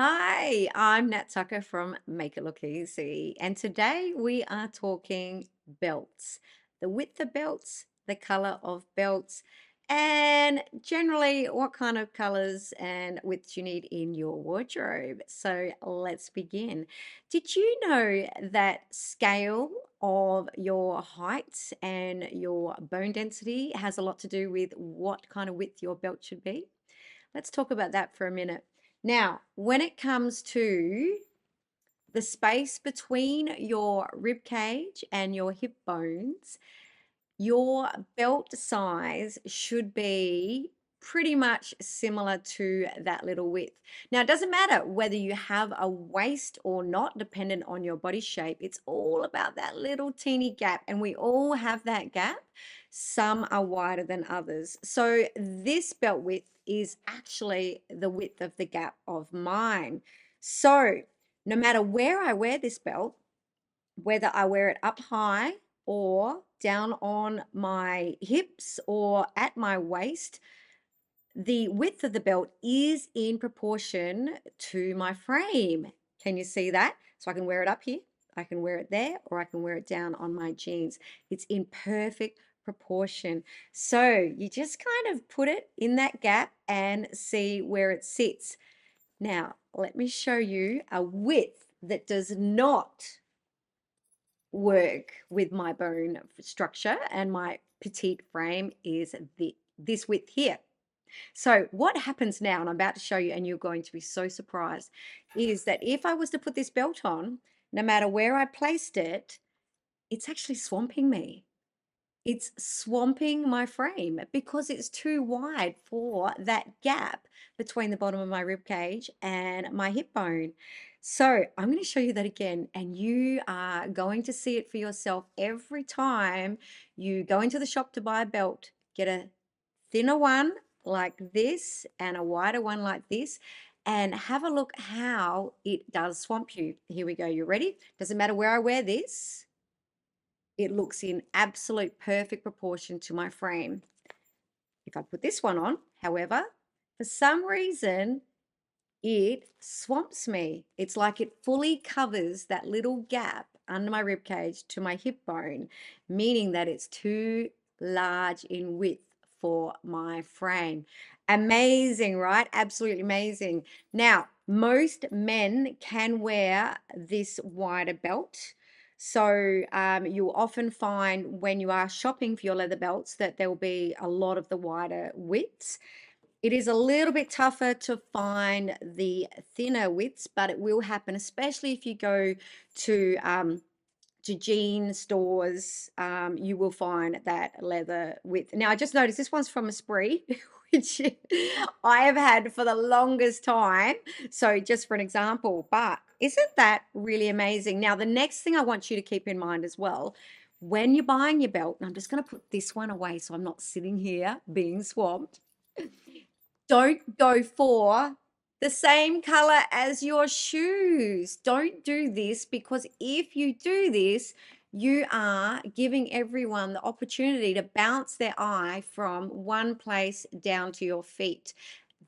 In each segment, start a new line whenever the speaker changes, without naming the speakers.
Hi, I'm Nat Tucker from Make It Look Easy, and today we are talking belts, the width of belts, the color of belts, and generally what kind of colors and widths you need in your wardrobe. So let's begin. Did you know that scale of your height and your bone density has a lot to do with what kind of width your belt should be? Let's talk about that for a minute. Now, when it comes to the space between your rib cage and your hip bones, your belt size should be pretty much similar to that little width. Now, it doesn't matter whether you have a waist or not, dependent on your body shape. It's all about that little teeny gap, and we all have that gap. Some are wider than others. So, this belt width is actually the width of the gap of mine. So, no matter where I wear this belt, whether I wear it up high or down on my hips or at my waist, the width of the belt is in proportion to my frame. Can you see that? So I can wear it up here, I can wear it there, or I can wear it down on my jeans. It's in perfect proportion. So you just kind of put it in that gap and see where it sits. Now, let me show you a width that does not work with my bone structure and my petite frame is this width here. So what happens now, and I'm about to show you, and you're going to be so surprised, is that if I was to put this belt on, no matter where I placed it, it's actually swamping me. It's swamping my frame because it's too wide for that gap between the bottom of my rib cage and my hip bone. So I'm going to show you that again, and you are going to see it for yourself every time you go into the shop to buy a belt. Get a thinner one like this and a wider one like this, and have a look how it does swamp you. Here we go. You ready? Doesn't matter where I wear this. It looks in absolute perfect proportion to my frame. If I put this one on, however, for some reason, it swamps me. It's like it fully covers that little gap under my rib cage to my hip bone, meaning that it's too large in width for my frame. Amazing, right? Absolutely amazing. Now, most men can wear this wider belt. So you'll often find when you are shopping for your leather belts that there will be a lot of the wider widths. It is a little bit tougher to find the thinner widths, but it will happen, especially if you go to jean stores. You will find that leather width. Now, I just noticed this one's from a spree, which I have had for the longest time. So, just for an example, but isn't that really amazing? Now, the next thing I want you to keep in mind as well. When you're buying your belt, and I'm just going to put this one away so I'm not sitting here being swamped. Don't go for the same color as your shoes. Don't do this, because if you do this, you are giving everyone the opportunity to bounce their eye from one place down to your feet.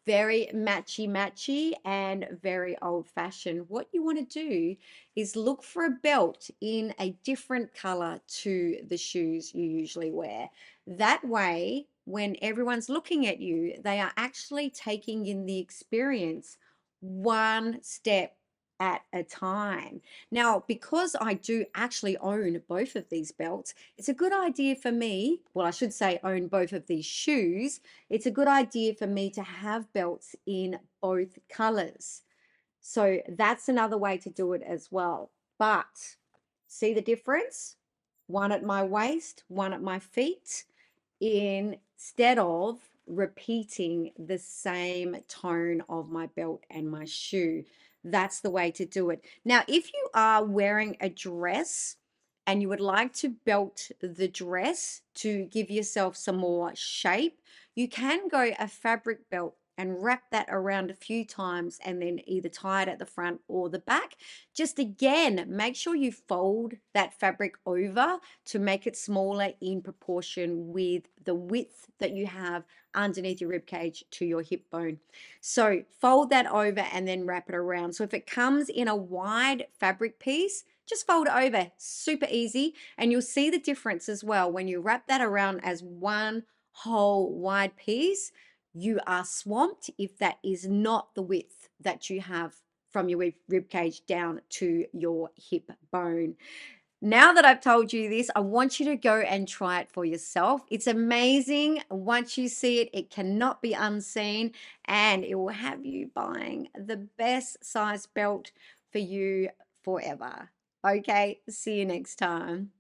Very matchy and very old fashioned. What you want to do is look for a belt in a different color to the shoes you usually wear. That way, when everyone's looking at you, they are actually taking in the experience one step at a time. Now, because I do actually own both of these belts, it's a good idea for me, well, I should say own both of these shoes. It's a good idea for me to have belts in both colors. So that's another way to do it as well. But see the difference? One at my waist, one at my feet, instead of repeating the same tone of my belt and my shoe. That's the way to do it. Now, if you are wearing a dress and you would like to belt the dress to give yourself some more shape, you can go a fabric belt and wrap that around a few times and then either tie it at the front or the back. Just again, make sure you fold that fabric over to make it smaller in proportion with the width that you have underneath your rib cage to your hip bone. So fold that over and then wrap it around. So if it comes in a wide fabric piece, just fold it over, super easy. And you'll see the difference as well. When you wrap that around as one whole wide piece, you are swamped if that is not the width that you have from your rib cage down to your hip bone. Now that I've told you this, I want you to go and try it for yourself. It's amazing. Once you see it, it cannot be unseen, and it will have you buying the best size belt for you forever. Okay, see you next time.